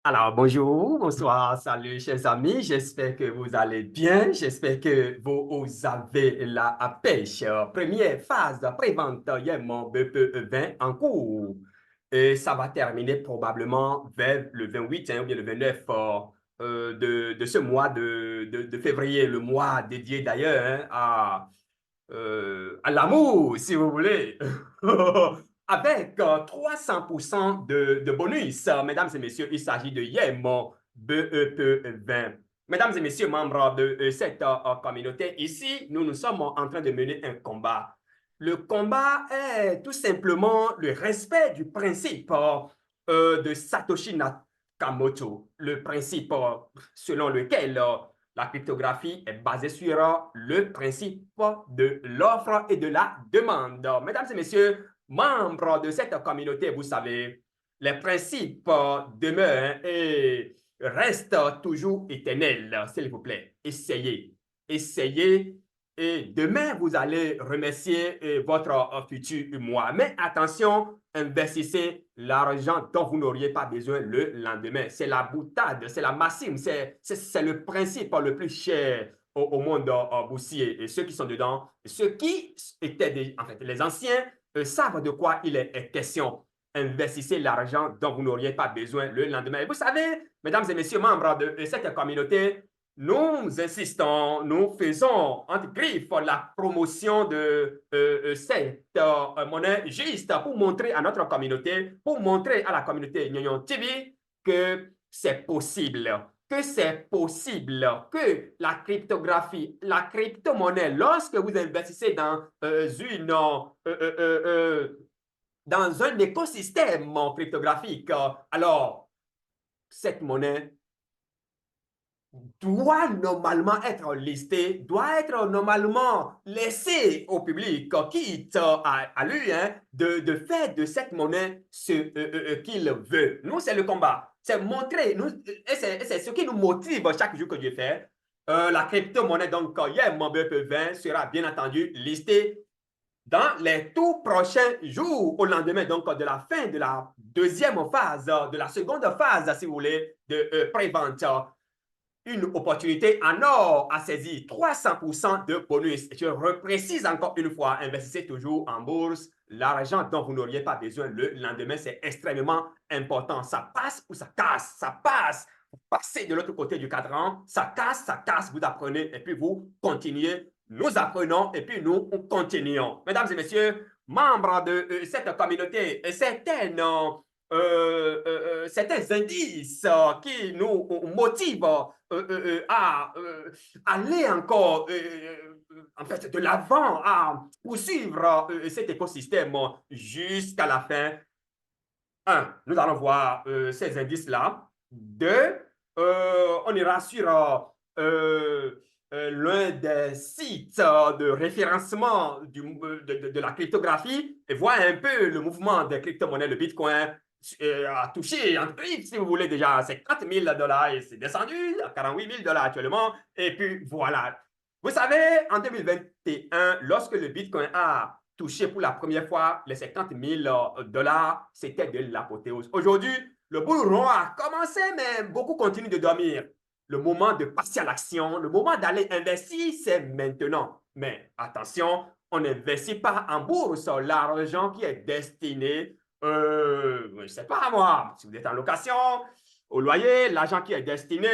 Alors, bonjour, bonsoir, salut, chers amis. J'espère que vous allez bien. J'espère que vous avez la pêche. Première phase pré-vente, hier, mon BP20 en cours. Et ça va terminer probablement vers le 28 ou bien le 29 de ce mois de février, le mois dédié d'ailleurs à l'amour, si vous voulez, avec 300% de bonus. Mesdames et messieurs, il s'agit de YEM BEP20. Mesdames et messieurs, membres de cette communauté, ici, nous sommes en train de mener un combat. Le combat est tout simplement le respect du principe de Satoshi Nakamoto, le principe selon lequel la cryptographie est basée sur le principe de l'offre et de la demande. Mesdames et messieurs, membres de cette communauté, vous savez, les principes demeurent et restent toujours éternels. S'il vous plaît, essayez. Essayez et demain, vous allez remercier votre futur moi. Mais attention, investissez l'argent dont vous n'auriez pas besoin le lendemain. C'est la boutade, c'est la maxime, c'est le principe le plus cher au monde boursier. Et ceux qui sont dedans, ceux qui étaient en fait, les anciens, savent de quoi il est question. Investissez l'argent dont vous n'auriez pas besoin le lendemain. Et vous savez, mesdames et messieurs, membres de cette communauté, nous insistons, nous faisons entre griffes la promotion de cette monnaie juste pour montrer à notre communauté, pour montrer à la communauté Nyon TV que c'est possible, que la cryptographie, la crypto-monnaie, lorsque vous investissez dans un écosystème cryptographique, alors cette monnaie doit normalement être listé, doit être normalement laissé au public, quitte à lui de faire de cette monnaie ce qu'il veut. Nous, c'est le combat. C'est montrer, et c'est ce qui nous motive chaque jour que Dieu fait. La crypto-monnaie, donc, hier, mon BP20 sera bien entendu listé dans les tout prochains jours, au lendemain donc de la fin de la deuxième phase, de la seconde phase, si vous voulez, de pré-vente. Une opportunité en or à saisir, 300% de bonus. Je reprécise encore une fois, investissez toujours en bourse. L'argent dont vous n'auriez pas besoin le lendemain, c'est extrêmement important. Ça passe ou ça casse, ça passe. Vous passez de l'autre côté du cadran, ça casse, vous apprenez et puis vous continuez. Nous apprenons et puis nous continuons. Mesdames et messieurs, membres de cette communauté, certains indices qui nous motivent à aller encore en fait de l'avant, à poursuivre cet écosystème jusqu'à la fin. Un, nous allons voir ces indices-là. Deux, on ira sur l'un des sites de référencement de la cryptographie et voir un peu le mouvement des crypto-monnaies, le Bitcoin a touché, en prix, si vous voulez, déjà 50 000 dollars et c'est descendu à 48 000 dollars actuellement. Et puis voilà. Vous savez, en 2021, lorsque le Bitcoin a touché pour la première fois les 50 000 dollars, c'était de l'apothéose. Aujourd'hui, le bull run a commencé, mais beaucoup continuent de dormir. Le moment de passer à l'action, le moment d'aller investir, c'est maintenant. Mais attention, on n'investit pas en bourse l'argent qui est destiné, je ne sais pas moi, si vous êtes en location, au loyer, l'argent qui est destiné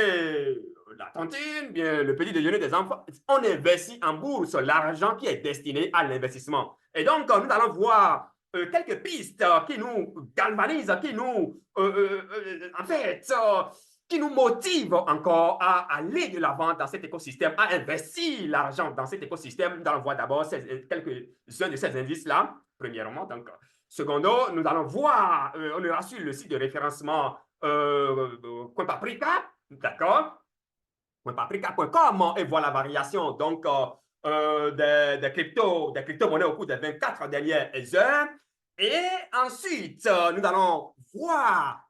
la cantine, bien le petit déjeuner des enfants. On investit en bourse l'argent qui est destiné à l'investissement. Et donc, nous allons voir quelques pistes qui nous galvanisent, en fait, qui nous motivent encore à aller de l'avant dans cet écosystème, à investir l'argent dans cet écosystème. Nous allons voir d'abord quelques-uns de ces indices-là, premièrement. Donc, secondo, nous allons voir, on ira sur le site de référencement Coinpaprika, d'accord? Paprika.com et voir la variation donc des crypto-monnaies au cours des 24 dernières heures. Et ensuite, nous allons voir,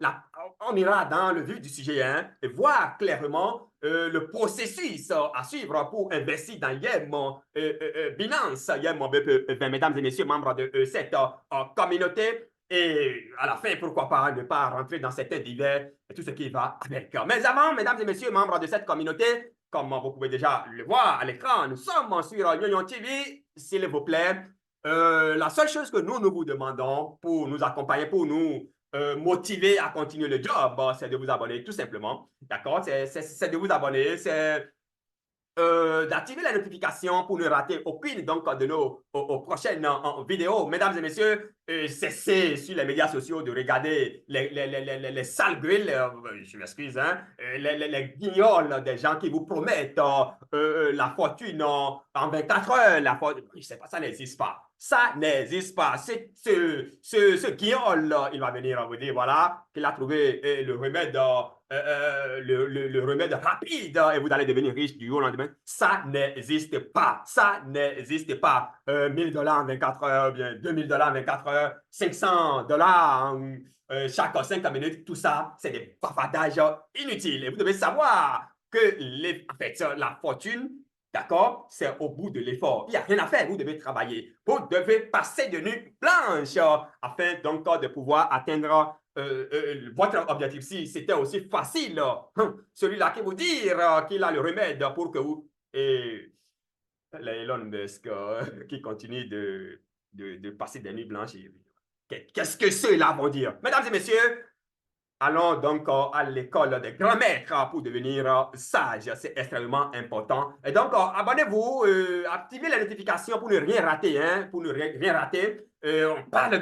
on ira dans le vif du sujet et voir clairement le processus à suivre pour investir dans Binance, YEM, mesdames et messieurs, membres de cette communauté. Et à la fin, pourquoi pas ne pas rentrer dans certains divers et tout ce qui va avec. Mais avant, mesdames et messieurs, membres de cette communauté, comme vous pouvez déjà le voir à l'écran, nous sommes sur Union TV, s'il vous plaît. La seule chose que nous vous demandons pour nous accompagner, pour nous motiver à continuer le job, c'est de vous abonner tout simplement. D'accord? C'est de vous abonner, c'est d'activer les notifications pour ne rater aucune donc, de nos prochaines vidéos. Mesdames et messieurs, cessez sur les médias sociaux de regarder les sales grilles, je m'excuse, hein, les guignols des gens qui vous promettent la fortune en 24 heures. La fortune, je sais pas, ça n'existe pas. Ça n'existe pas. Ce guignol, il va venir vous dire, voilà, qu'il a trouvé le remède le remède rapide et vous allez devenir riche du jour au lendemain. Ça n'existe pas. Ça n'existe pas. 1000 $ en 24 heures, bien 2000 $ en 24 heures, 500 $ chaque 5 minutes. Tout ça, c'est des bavardages inutiles. Et vous devez savoir que en fait, la fortune, d'accord, c'est au bout de l'effort. Il n'y a rien à faire. Vous devez travailler. Vous devez passer de nuit blanche afin donc de pouvoir atteindre votre objectif. Si c'était aussi facile, celui-là qui vous dit qu'il a le remède pour que vous... Et Elon Musk qui continue de passer des nuits blanches. Qu'est-ce que ceux-là vont dire? Mesdames et messieurs, allons donc à l'école des grands maîtres pour devenir sage. C'est extrêmement important. Et donc, abonnez-vous, activez les notifications pour ne rien rater. Hein, pour ne rien rater. On parle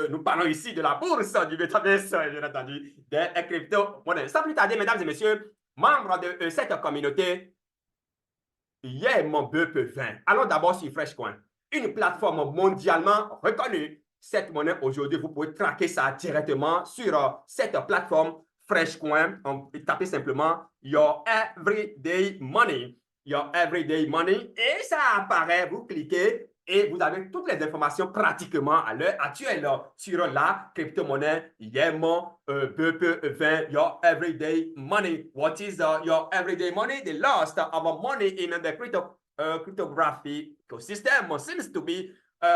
nous parlons ici de la bourse, du métaverse, bien entendu, des crypto-monnaies. Sans plus tarder, mesdames et messieurs, membres de cette communauté, hier, mon bœuf 20. Allons d'abord sur Freshcoin, une plateforme mondialement reconnue. Cette monnaie, aujourd'hui, vous pouvez traquer ça directement sur cette plateforme Freshcoin. Tapez simplement Your Everyday Money. Your Everyday Money. Et ça apparaît, vous cliquez et vous avez toutes les informations pratiquement à l'heure actuelle sur la crypto-monnaie YEMO BP20, Your Everyday Money. What is your everyday money? The loss of money in the cryptography ecosystem seems to be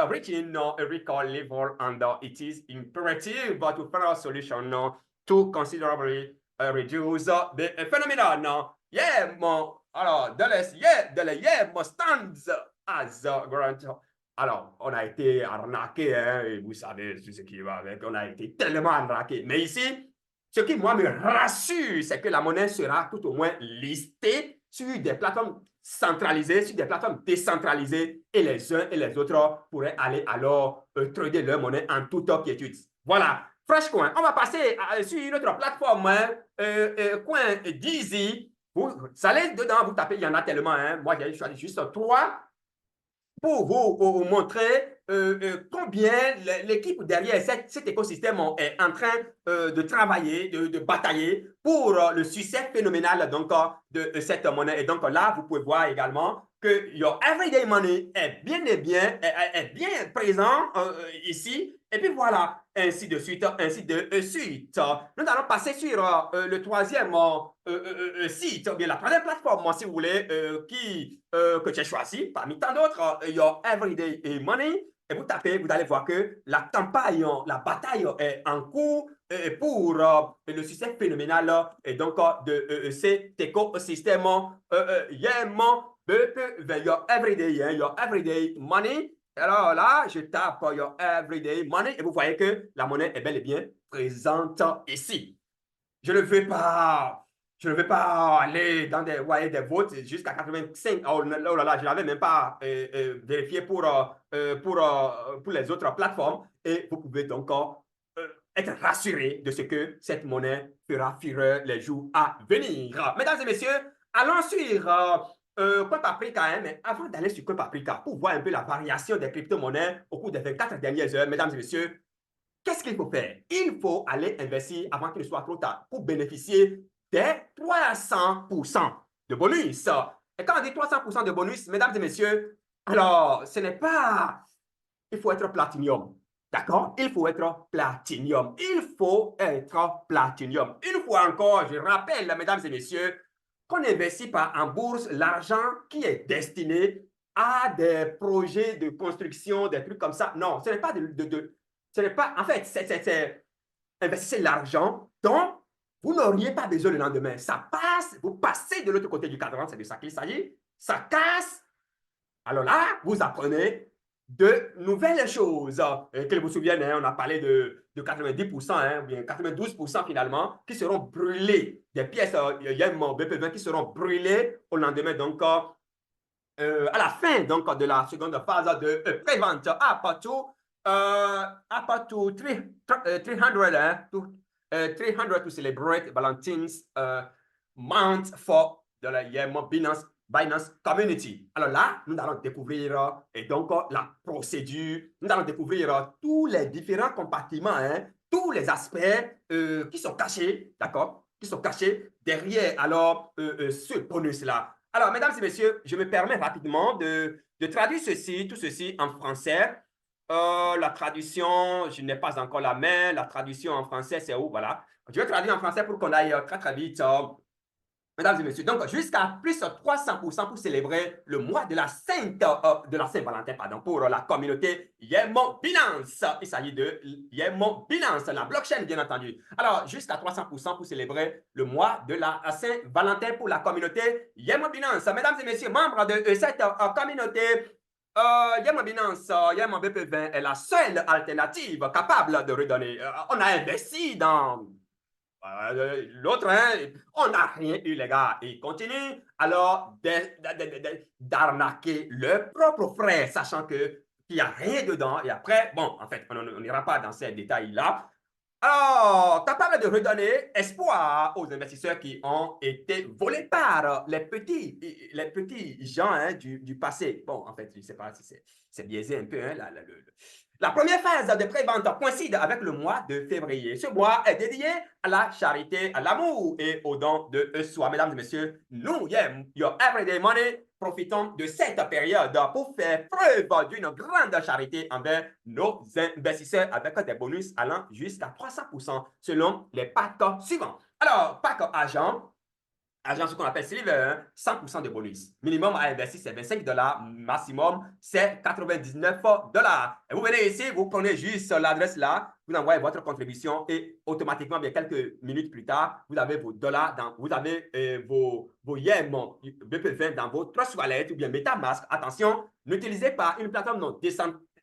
reaching a record level, and it is imperative to find a solution to considerably reduce the phenomenon. YEMO, alors, de les YEMO stands as grant. Alors, on a été arnaqué, hein, et vous savez ce qui va avec, on a été tellement arnaqué. Mais ici, ce qui, moi, me rassure, c'est que la monnaie sera tout au moins listée sur des plateformes centralisées, sur des plateformes décentralisées, et les uns et les autres pourraient aller alors trader leur monnaie en toute quiétude. Voilà, Freshcoin. On va passer sur une autre plateforme, hein, Coin Deezy. Vous allez dedans, vous tapez, il y en a tellement. Hein. Moi, j'ai choisi juste 3 pour vous montrer combien l'équipe derrière cet écosystème est en train de travailler, de batailler pour le succès phénoménal donc, de cette monnaie. Et donc là, vous pouvez voir également que Your Everyday Money est bien et bien, est bien présent ici. Et puis voilà, ainsi de suite, ainsi de suite. Nous allons passer sur le troisième site, ou bien la troisième plateforme, si vous voulez, que j'ai choisi parmi tant d'autres, Your Everyday Money. Et vous tapez, vous allez voir que la campagne, la bataille est en cours pour le succès phénoménal et donc de cet écosystème Your Everyday, Your Everyday Money. Alors là, je tape Your Everyday Money et vous voyez que la monnaie est bel et bien présente ici. Je ne veux pas aller dans des votes jusqu'à 85. Oh là là, je ne l'avais même pas vérifié pour les autres plateformes. Et vous pouvez donc être rassuré de ce que cette monnaie fera fureur les jours à venir. Mesdames et messieurs, allons sur CoinPaprika, hein, mais avant d'aller sur CoinPaprika, pour voir un peu la variation des crypto-monnaies au cours des 24 dernières heures, mesdames et messieurs, qu'est-ce qu'il faut faire? Il faut aller investir avant qu'il ne soit trop tard pour bénéficier des 300% de bonus. Et quand on dit 300% de bonus, mesdames et messieurs, alors ce n'est pas... Il faut être platinium. D'accord? Il faut être platinium. Il faut être platinium. Une fois encore, je rappelle, mesdames et messieurs, qu'on n'investit pas en bourse l'argent qui est destiné à des projets de construction, des trucs comme ça. Non, ce n'est pas Ce n'est pas, en fait, investissez l'argent dont vous n'auriez pas besoin le lendemain. Ça passe, vous passez de l'autre côté du cadran, c'est de ça qu'il s'agit. Ça casse. Alors là, vous apprenez de nouvelles choses. Que vous vous souvenez, hein, on a parlé de 90%, hein, ou bien 92% finalement, qui seront brûlés. Des pièces YEM BP20 qui seront brûlées au lendemain. Donc, à la fin donc, de la seconde phase de pré-vente, up to 300, hein, 300 to celebrate Valentine's month for the Binance Community. Alors là, nous allons découvrir et donc la procédure, nous allons découvrir tous les différents compartiments, hein, tous les aspects qui sont cachés, d'accord, qui sont cachés derrière alors ce bonus-là. Alors, mesdames et messieurs, je me permets rapidement de traduire tout ceci en français. La traduction, je n'ai pas encore la main. La traduction en français, c'est où? Voilà. Je vais traduire en français pour qu'on aille très, très vite. Mesdames et messieurs, donc jusqu'à plus de 300% pour célébrer le mois de la Saint-Valentin, pardon, pour la communauté Yemon Binance. Il s'agit de Yemon Binance, la blockchain, bien entendu. Alors, jusqu'à 300% pour célébrer le mois de la Saint-Valentin pour la communauté Yemon Binance. Mesdames et messieurs, membres de cette communauté, Yemon Binance, Yemon BP20 est la seule alternative capable de redonner. On a investi dans l'autre, hein, on n'a rien eu, les gars. Il continue alors d'arnaquer leur propre frère, sachant qu'il n'y a rien dedans. Et après, bon, en fait, on n'ira pas dans ces détails-là. Alors, capable de redonner espoir aux investisseurs qui ont été volés par les petits gens hein, du passé. Bon, en fait, je ne sais pas si c'est biaisé un peu, hein, la première phase de pré-vente coïncide avec le mois de février. Ce mois est dédié à la charité, à l'amour et au don de soi. Mesdames et messieurs, nous, Your Everyday Money, profitons de cette période pour faire preuve d'une grande charité envers nos investisseurs avec des bonus allant jusqu'à 300% selon les packs suivants. Alors, pack argent, ce qu'on appelle silver, 100% de bonus. Minimum à investir, c'est 25 $. Maximum, c'est 99 $. Et vous venez ici, vous prenez juste l'adresse là, vous envoyez votre contribution et automatiquement, bien quelques minutes plus tard, vous avez vos dollars, vous avez vos yens BP20 dans votre wallet ou bien MetaMask. Attention, n'utilisez pas une plateforme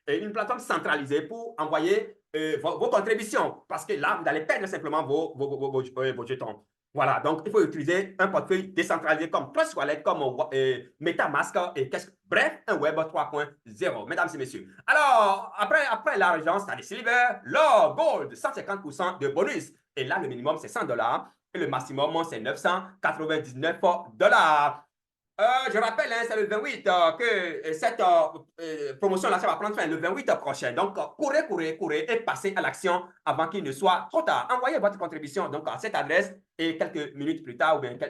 une plateforme centralisée pour envoyer vos contributions parce que là, vous allez perdre simplement vos jetons. Voilà, donc il faut utiliser un portefeuille décentralisé comme Trust Wallet, comme MetaMask et bref, un Web 3.0, mesdames et messieurs. Alors, après l'argent, c'est les silver, l'or, gold, 150% de bonus. Et là, le minimum, c'est 100 $ et le maximum, c'est 999 $. Je rappelle, hein, c'est le 28 que cette promotion-là, ça va prendre fin le 28 prochain. Donc, courez et passez à l'action avant qu'il ne soit trop tard. Envoyez votre contribution donc, à cette adresse et quelques minutes plus tard, ou bien, en tout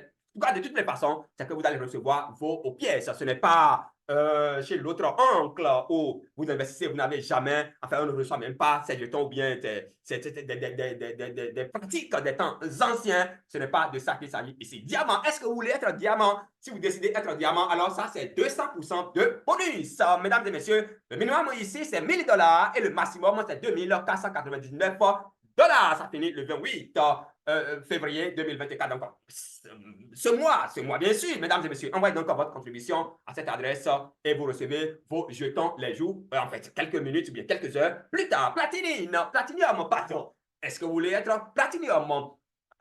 cas, de toutes les façons, c'est que vous allez recevoir vos pièces. Ce n'est pas chez l'autre oncle où vous investissez, vous n'avez jamais, enfin, on ne reçoit même pas ces jetons ou bien des pratiques des temps anciens. Ce n'est pas de ça qu'il s'agit ici. Diamant, est-ce que vous voulez être diamant? Si vous décidez d'être diamant, alors ça, c'est 200% de bonus. Mesdames et messieurs, le minimum ici, c'est 1000 $ et le maximum, c'est 2499 $. Ça finit le 28 février 2024. Donc, ce mois, bien sûr, mesdames et messieurs, envoyez donc votre contribution à cette adresse et vous recevez vos jetons les jours, en fait, quelques minutes ou bien quelques heures plus tard. Platinium, pardon. Est-ce que vous voulez être Platinium?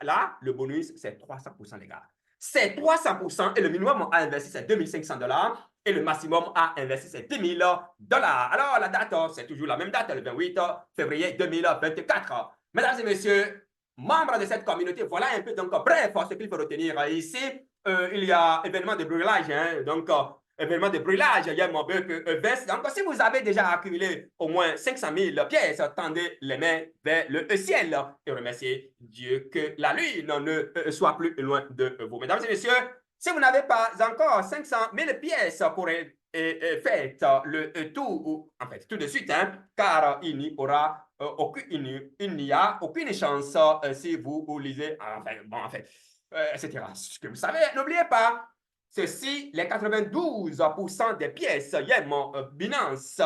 Là, le bonus, c'est 300%, les gars. C'est 300% et le minimum à investir, c'est 2500 $ et le maximum à investir, c'est 10 000 $. Alors, la date, c'est toujours la même date, le 28 février 2024. Mesdames et messieurs, membres de cette communauté, voilà un peu, donc, bref, ce qu'il faut retenir ici. Il y a événement de brûlage, hein, donc, événement de brûlage, il y a mon bœuf veste. Donc, si vous avez déjà accumulé au moins 500 000 pièces, tendez les mains vers le ciel et remerciez Dieu que la lune ne soit plus loin de vous. Mesdames et messieurs, si vous n'avez pas encore 500 000 pièces pour faites le tout, en fait, tout de suite, hein, car il n'y aura il n'y a aucune chance si vous lisez, enfin, bon, en fait, etc. Ce que vous savez, n'oubliez pas, ceci, les 92% des pièces Yem Binance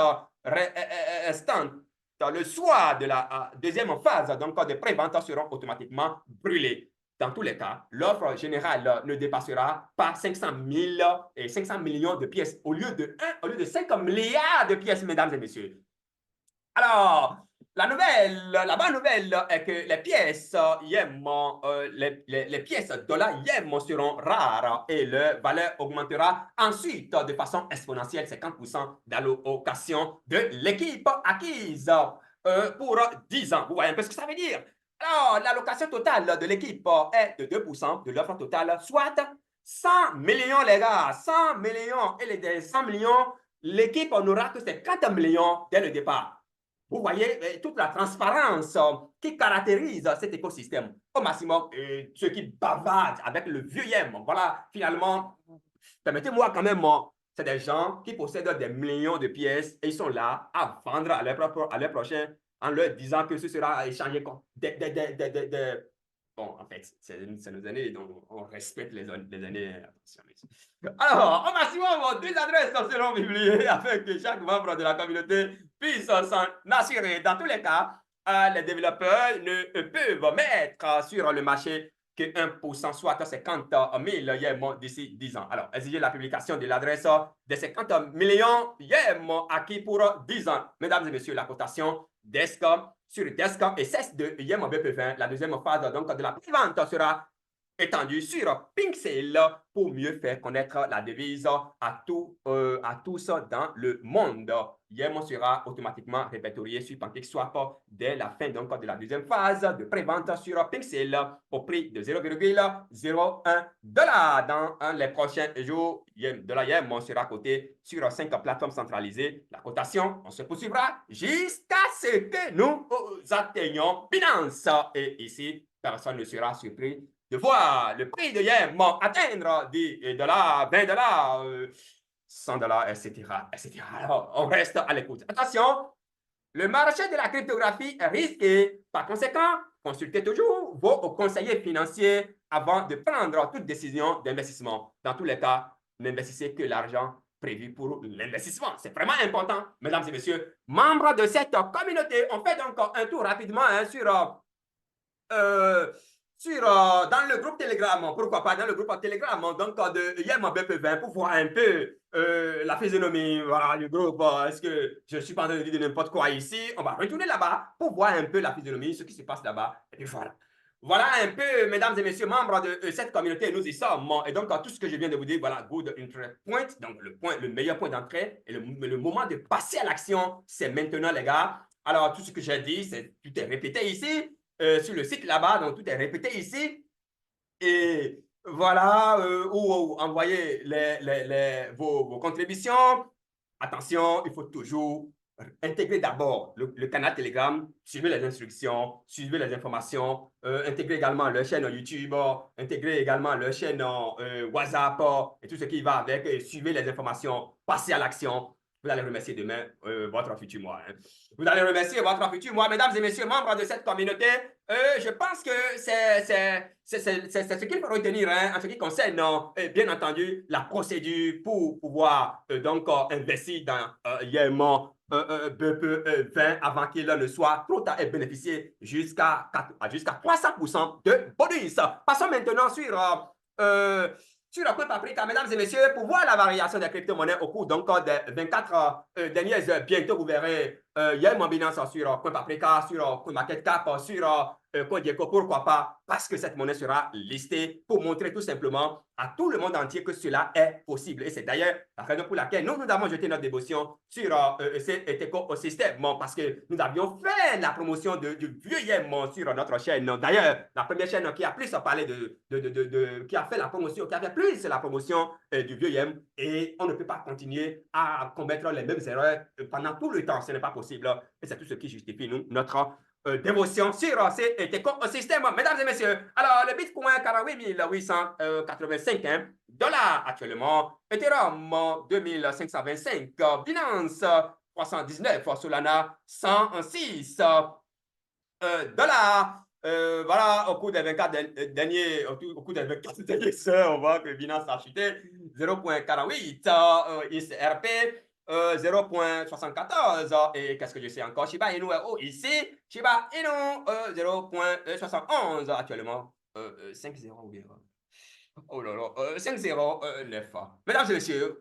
restantes le soir de la deuxième phase donc, de pré-vente seront automatiquement brûlés. Dans tous les cas, l'offre générale ne dépassera pas 500 000 et 500 millions de pièces au lieu de 5 milliards de pièces, mesdames et messieurs. Alors, la bonne nouvelle est que les pièces yen, les pièces dollar yen seront rares et leur valeur augmentera ensuite de façon exponentielle, 50% d'allocation de l'équipe acquise pour 10 ans. Vous voyez un peu ce que ça veut dire? Alors, l'allocation totale de l'équipe est de 2% de l'offre totale, soit 100 millions, les gars, 100 millions. Et les 100 millions, l'équipe n'aura que 50 millions dès le départ. Vous voyez toute la transparence qui caractérise cet écosystème. Au maximum, ceux qui bavardent avec le vieux YEM, voilà, finalement, permettez-moi quand même, c'est des gens qui possèdent des millions de pièces et ils sont là à vendre à leur prochain en leur disant que ce sera échangé comme bon, en fait, c'est nos années, donc on respecte les années. Alors, au maximum, 2 adresses seront publiées afin que chaque membre de la communauté puisse s'en assurer. Dans tous les cas, les développeurs ne peuvent mettre sur le marché que 1%, soit 50 000 yens d'ici 10 ans. Alors, exiger la publication de l'adresse des 50 millions yens acquis pour 10 ans. Mesdames et messieurs, la cotation DESC sur DESC et cesse de yens BP20. La deuxième phase donc, de la vente sera étendue sur Pinksail pour mieux faire connaître la devise à tous dans le monde. YEM sera automatiquement répertorié sur PancakeSwap dès la fin donc, de la deuxième phase de pré-vente sur Pinksail au prix de 0,01 $. Dans les prochains jours, de la YEM sera coté sur 5 plateformes centralisées. La cotation, on se poursuivra jusqu'à ce que nous atteignions Binance. Et ici, personne ne sera surpris de voir le prix de YEM atteindre 10 $, 20 $, 100 $, etc., etc. Alors, on reste à l'écoute. Attention, le marché de la cryptographie est risqué. Par conséquent, consultez toujours vos conseillers financiers avant de prendre toute décision d'investissement. Dans tous les cas, n'investissez que l'argent prévu pour l'investissement. C'est vraiment important, mesdames et messieurs, membres de cette communauté. On fait donc un tour rapidement dans le groupe Telegram, pourquoi pas dans le groupe Telegram, donc de YEM BP20 pour voir un peu la physionomie, voilà, du groupe. Est-ce que je suis pas en train de dire n'importe quoi ici? On va retourner là-bas pour voir un peu la physionomie, ce qui se passe là-bas. Et puis voilà. Voilà un peu, mesdames et messieurs, membres de cette communauté, nous y sommes. Et donc, tout ce que je viens de vous dire, voilà, good entry point, donc le meilleur point d'entrée et le moment de passer à l'action, c'est maintenant, les gars. Alors, tout ce que j'ai dit, tout est répété ici. Sur le site là-bas, donc tout est répété ici. Et voilà où envoyer vos contributions. Attention, il faut toujours intégrer d'abord le canal Telegram, suivez les instructions, suivez les informations, intégrer également leur chaîne YouTube, intégrer également leur chaîne WhatsApp et tout ce qui va avec, et suivez les informations, passez à l'action. Vous allez remercier demain votre futur moi. Hein. Vous allez remercier votre futur moi, mesdames et messieurs, membres de cette communauté. Je pense que c'est ce qu'il faut retenir hein, en ce qui concerne, bien entendu, la procédure pour pouvoir donc investir dans YEM BP20 avant qu'il ne soit trop tard et bénéficier jusqu'à 300% de bonus. Passons maintenant sur le coin paprika, mesdames et messieurs, pour voir la variation des crypto-monnaies au cours donc des 24 dernières heures. Bientôt, vous verrez, il y a une Binance sur coin paprika, sur CoinMarketCap, sur CoinGecko, pourquoi pas? Parce que cette monnaie sera listée pour montrer tout simplement à tout le monde entier que cela est possible. Et c'est d'ailleurs la raison pour laquelle nous avons jeté notre dévotion sur cet écosystème, parce que nous avions fait la promotion du vieux YEM sur notre chaîne. D'ailleurs, la première chaîne qui a plus parlé qui a fait la promotion, qui a fait plus la promotion du vieux YEM, et on ne peut pas continuer à commettre les mêmes erreurs pendant tout le temps. Ce n'est pas possible. Et c'est tout ce qui justifie notre dévotion sur ces écosystèmes. Mesdames et messieurs, alors le Bitcoin 48 885 dollars actuellement, Ethereum 2525, Binance 319, Solana 106 $. Voilà, au cours des 24 derniers, au cours des 24 dernières heures, on voit que Binance a chuté 0,48 XRP. 0,74. Et qu'est-ce que je sais encore? Shiba Inu est haut ici. Shiba Inu 0,71 actuellement. 5,0 ou bien. Oh là là, 5,09. Mesdames et messieurs,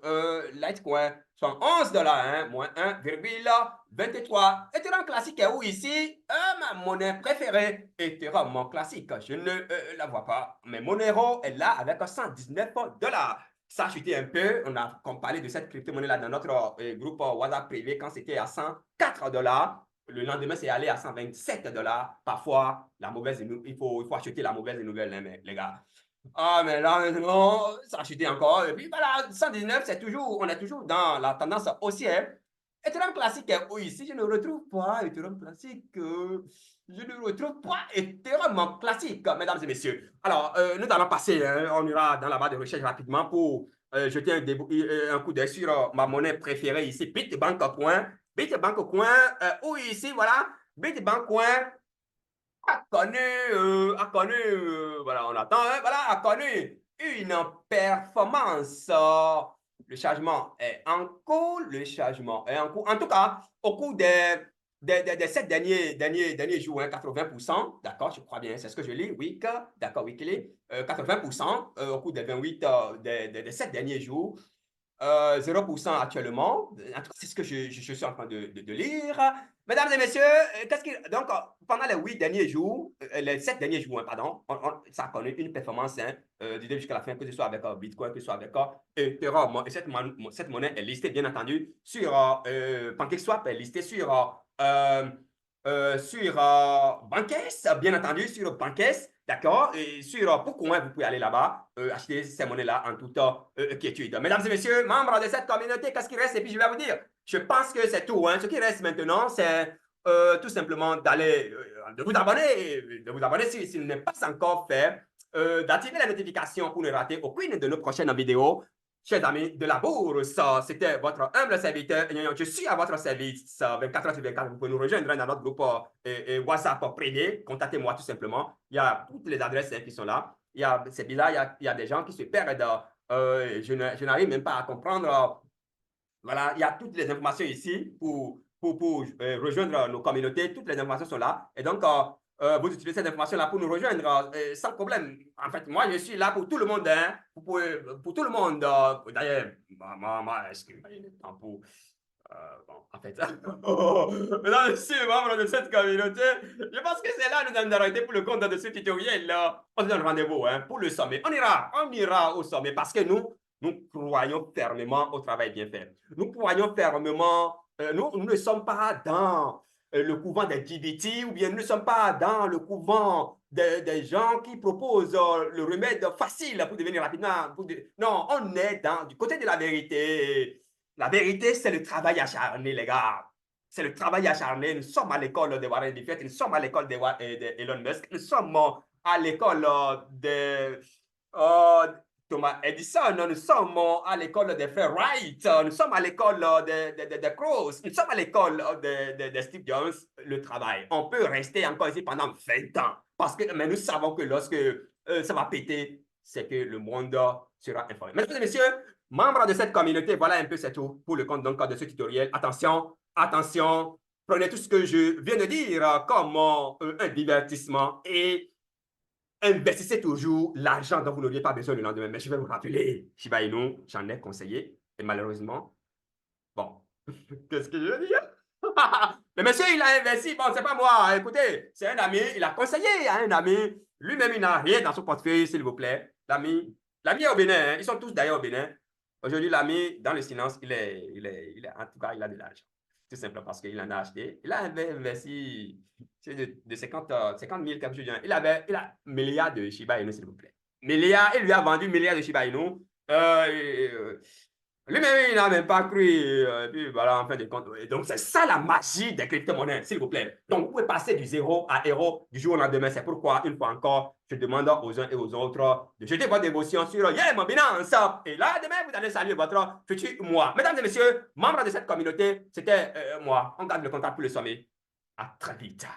Litecoin, 11 dollars, hein, moins 1,23. Ethereum classique est où ici? Ma monnaie préférée, Ethereum classique. Je ne la vois pas. Mais Monero est là avec 119 dollars. Ça a chuté un peu. On a parlé de cette crypto-monnaie-là dans notre groupe WhatsApp privé quand c'était à 104 dollars. Le lendemain, c'est allé à 127 dollars. Parfois, la mauvaise, il faut acheter la mauvaise nouvelle, hein, mais, les gars. Ah, mais là, maintenant, ça a chuté encore. Et puis voilà, 119, c'est toujours, on est toujours dans la tendance haussière. Ethereum classique est où ici? Je ne retrouve pas Ethereum classique. Je ne retrouve pas Ethereum classique, mesdames et messieurs. Alors, nous allons passer, hein, on ira dans la barre de recherche rapidement pour jeter un coup d'œil sur ma monnaie préférée ici, Bitbank Coin. Bitbank Coin, où ici, voilà, Bitbank Coin a connu, voilà, on attend, hein, voilà, a connu une performance. Le chargement est en cours, le chargement est en cours. En tout cas, au cours des 7 derniers jours, hein, 80%, d'accord, je crois bien, c'est ce que je lis, week, d'accord, weekly, 80% au cours des 28, des 7 derniers jours. 0% actuellement. En tout cas, c'est ce que je suis en train de lire. Mesdames et messieurs, donc, pendant les 8 derniers jours, les 7 derniers jours, hein, pardon, ça a connu une performance hein, du début jusqu'à la fin, que ce soit avec Bitcoin, que ce soit avec Ethereum. Et cette monnaie est listée, bien entendu, sur PancakeSwap, est listée sur Bankess, bien entendu, sur Bankess. D'accord? Et sur pourquoi vous pouvez aller là-bas, acheter ces monnaies-là en toute quiétude. Mesdames et messieurs, membres de cette communauté, qu'est-ce qui reste? Et puis je vais vous dire, je pense que c'est tout. Hein. Ce qui reste maintenant, c'est tout simplement d'aller, de vous abonner s'il n'est pas encore fait, d'activer les notifications pour ne rater aucune de nos prochaines vidéos. Chers amis de la bourse, c'était votre humble serviteur. Je suis à votre service 24 heures sur 24. Vous pouvez nous rejoindre dans notre groupe WhatsApp privé. Contactez-moi tout simplement. Il y a toutes les adresses qui sont là. C'est bizarre, il y a des gens qui se perdent. Je n'arrive même pas à comprendre. Voilà, il y a toutes les informations ici pour rejoindre nos communautés. Toutes les informations sont là. Et donc, vous utilisez cette information-là pour nous rejoindre sans problème. En fait, moi, je suis là pour tout le monde. Hein, pour tout le monde. D'ailleurs, est-ce que j'ai le temps pour... bon, en fait, mesdames et messieurs, membres de cette communauté, je pense que c'est là que nous allons arrêter pour le compte de ce tutoriel. On se donne rendez-vous hein, pour le sommet. On ira au sommet parce que nous croyons fermement au travail bien fait. Nous croyons fermement, nous ne sommes pas dans le couvent des DBT ou bien nous ne sommes pas dans le couvent des gens qui proposent le remède facile pour devenir rapidement. Non, on est du côté de la vérité. La vérité, c'est le travail acharné, les gars. C'est le travail acharné. Nous sommes à l'école de Warren Buffett, nous sommes à l'école d'Elon Musk, nous sommes à l'école de Thomas Edison, nous sommes à l'école des frères Wright, nous sommes à l'école de Cross, nous sommes à l'école de Steve Jobs. Le travail. On peut rester encore ici pendant 20 ans. Mais nous savons que lorsque ça va péter, c'est que le monde sera informé. Mesdames et messieurs, membres de cette communauté, voilà un peu c'est tout pour le compte donc de ce tutoriel. Attention, attention, prenez tout ce que je viens de dire comme un divertissement et investissez toujours l'argent dont vous n'auriez pas besoin le lendemain. Mais je vais vous rappeler, Shiba Inu, j'en ai conseillé et malheureusement, bon, qu'est-ce que je veux dire? Le monsieur, il a investi, bon, c'est pas moi, écoutez, c'est un ami, il a conseillé à un ami, lui-même, il n'a rien dans son portefeuille, s'il vous plaît. L'ami est au Bénin, hein. Ils sont tous d'ailleurs au Bénin. Aujourd'hui, l'ami, dans le silence, en tout cas, il a de l'argent. Tout simplement parce qu'il en a acheté. Il a investi de 50 000 quelque chose. Il a milliards de Shiba Inu, s'il vous plaît. Milliards, il lui a vendu milliards de Shiba Inu. Lui-même, il n'a même pas cru. Et puis voilà, en fin de compte. Et donc, c'est ça la magie des crypto-monnaies, s'il vous plaît. Donc, vous pouvez passer du zéro à héros du jour au lendemain. C'est pourquoi, une fois encore, je demande aux uns et aux autres de jeter votre dévotion sur mon Binance. Et là, demain, vous allez saluer votre futur moi. Mesdames et messieurs, membres de cette communauté, c'était moi. On garde le contact pour le sommet. À très vite.